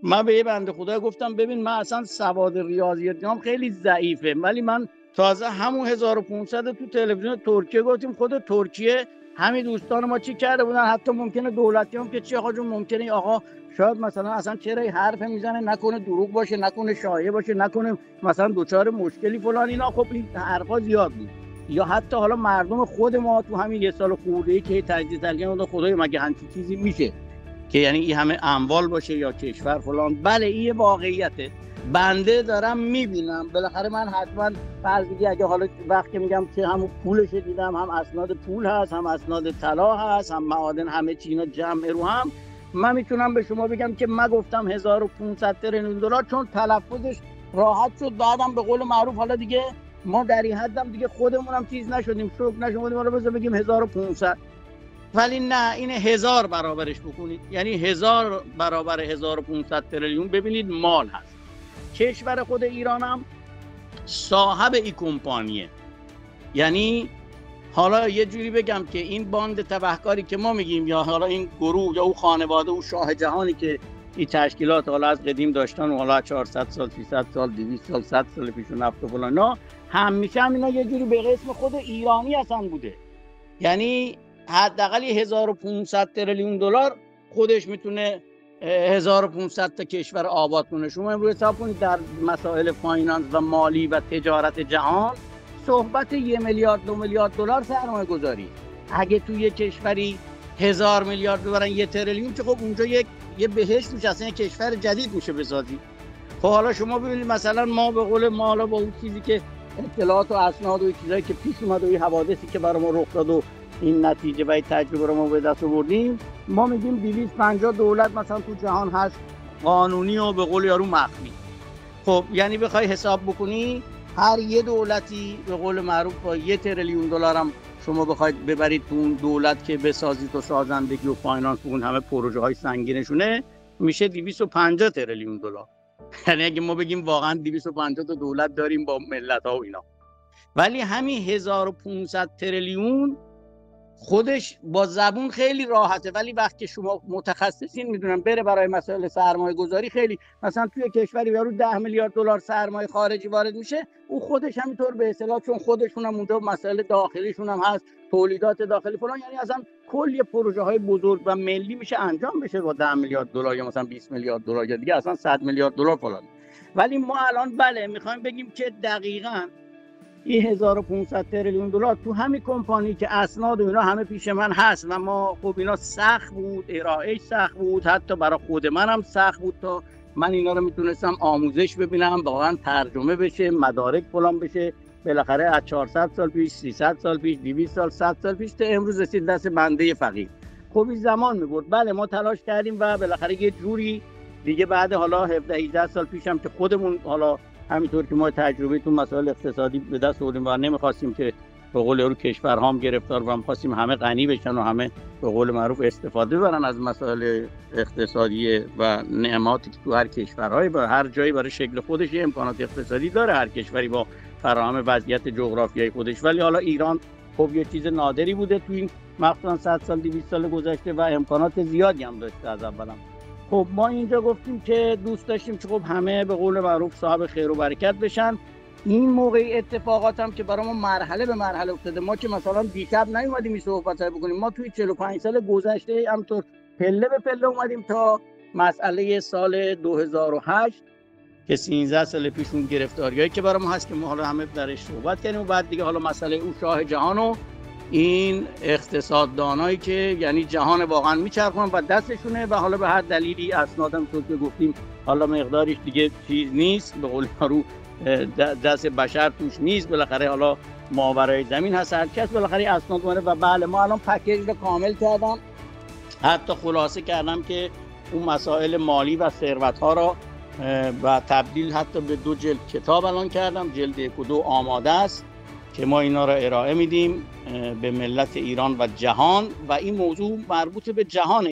من به یه بنده خدا گفتم ببین من اصلا سواد ریاضیاتم خیلی ضعیفه، ولی من تازه همون 1500 تو تلویزیون ترکیه گفتیم. خود ترکیه همین دوستان ما چی کرده بودن، حتی ممکنه دولتی هم که چه آقا جون ممکنه این آقا شاید مثلا اصلا چرا این حرف میزنه، نکنه دروغ باشه، نکنه شایعه باشه، نکنه مثلا دوچار مشکلی فلان اینا. خب این حرفا زیاد بود. یا حتی حالا مردم خود ما تو همین یه سال خورده‌ای که تجدید تلقین خدای مگه همچین چیزی میشه که یعنی این همه اموال باشه یا کشور فلان. بله این واقعیته، بنده دارم میبینم. بالاخره من حتما فرض دیگه اگه حالا وقتی میگم که هم پولش دیدم، هم اسناد پول هست، هم اسناد طلا هست، هم معادن، همه چی اینا جمع رو هم، من میتونم به شما بگم که من گفتم 1500 تریلیون دلار، چون تلفظش راحت شد. بعدم به قول معروف حالا دیگه ما در این حدم دیگه خودمونم چیز نشدیم، شوک نشدیم، حالا بذار بگیم 1500. ولی نه، این 1000 برابرش بکنید، یعنی 1000 برابر 1500 تریلیون ببینید مال هست. کشور خود ایران هم صاحب این کمپانیه. یعنی حالا یه جوری بگم که این باند تبهکاری که ما میگیم، یا حالا این گروه یا اون خانواده و شاه جهانی که این تشکیلات حالا از قدیم داشتن و حالا 400 سال 300 سال 200 سال 100 سال پیش نفت و فلان، اینا همیشه هم اینا یه جوری به قسم خود ایرانی هستن بوده. یعنی حداقل 1500 تریلیون دلار خودش میتونه 1500 تا کشور آباد کنه. شما امروز حساب کنید در مسائل فایننس و مالی و تجارت جهان صحبت 1 میلیارد 2 میلیارد دلار سرمایه گذاری. اگه توی یه کشوری 1000 میلیارد ببرن 1 تریلیون، که خب اونجا یه بهشت میشه، اصلا کشور جدید میشه بسازی. خب حالا شما ببینید مثلا ما به قول ما حالا با اون چیزی که اطلاعات و اسناد و چیزایی که پیش اومد و این حوادثی که برای ما رخ داد و این نتیجه و این تجربه رو ما به دست آوردیم، ما میگیم 250 دولت مثلا تو جهان هست قانونی و به قول یارو مخفی. خب یعنی بخوای حساب بکنی هر یه دولتی به قول معروف با 1 تریلیون دلار هم شما بخواید ببرید تو اون دولت که بسازید و سازندگی و فایننس اون همه پروژه های سنگینشونه، میشه 250 تریلیون دلار. یعنی اگه ما بگیم واقعا 250 تا دولت داریم با ملت ها و اینا. ولی همین 1500 تریلیون خودش با زبون خیلی راحته، ولی وقتی شما متخصصین میدونن بره برای مسائل سرمایه گذاری، خیلی مثلا توی کشوری یارو 10 میلیارد دلار سرمایه خارجی وارد میشه، اون خودش همینطور به اصطلاح، چون خودشون هم اونجا مسائل داخلیشون هم هست، تولیدات داخلی فلان، یعنی اصلا کلی پروژه های بزرگ و ملی میشه انجام بشه با 10 میلیارد دلار یا مثلا 20 میلیارد دلار یا دیگه اصلا 100 میلیارد دلار فلان. ولی ما الان بله میخوایم بگیم که دقیقاً این 1500 تریلیون دلار تو همین کمپانی که اسناد و اینا همه پیش من هست و ما خب اینا سخت بود، ارائهش سخت بود، حتی برای خود منم سخت بود تا من اینا رو میتونستم آموزش ببینم، واقعا ترجمه بشه، مدارک فلان بشه. بالاخره از 400 سال پیش، 300 سال پیش، 200 سال، 100 سال پیش تا امروز رسید دست بنده فقیر. خب این زمان میبرد. بله ما تلاش کردیم و بالاخره یه جوری دیگه بعد حالا 17 18 سال پیشم که خودمون حالا همینطور که ما تجربه تو مسائل اقتصادی به دست آوردیم و نمیخواستیم که به قول یارو کشورها هم گرفتار و می‌خواستیم همه غنی بشن و همه به قول معروف استفاده ببرن از مسائل اقتصادی و نعماتی که تو هر کشورهای و هر جایی برای شکل خودش امکانات اقتصادی داره، هر کشوری با فراهم وضعیت جغرافیایی خودش. ولی حالا ایران خب یه چیز نادری بوده تو این مثلا 100 سال 200 سال گذشته و امکانات زیادی هم داشته از اولم. خب ما اینجا گفتیم که دوست داشتیم که خب همه به قول معروف صاحب خیر و برکت بشن. این موقع اتفاقات هم که برای ما مرحله به مرحله افتاده، ما که مثلا دیشب نیومدیم این صحبت‌ها بکنیم، ما توی 45 سال گذشته همطور پله به پله اومدیم تا مسئله سال 2008 که 13 سال پیشون گرفتاریایی که برای ما هست که ما حالا همه درش صحبت کردیم و بعد دیگه حالا مسئله اون شاه جهان و این اقتصاددانایی که یعنی جهان واقعا میچرخونن و دستشونه و حالا به هر دلیلی اسنادم طور که گفتیم حالا مقدارش دیگه چیز نیست، به قول رو دست بشر توش نیست، بالاخره حالا ماورای زمین هست، هر کس بالاخره اسناد اومده و بله ما الان پکیج رو کامل کردم، حتی خلاصه کردم که اون مسائل مالی و ثروت ها را و تبدیل حتی به 2 جلد کتاب الان کردم، جلد 1 و 2 آماده است که ما اینا را ارائه میدیم به ملت ایران و جهان و این موضوع مربوط به جهان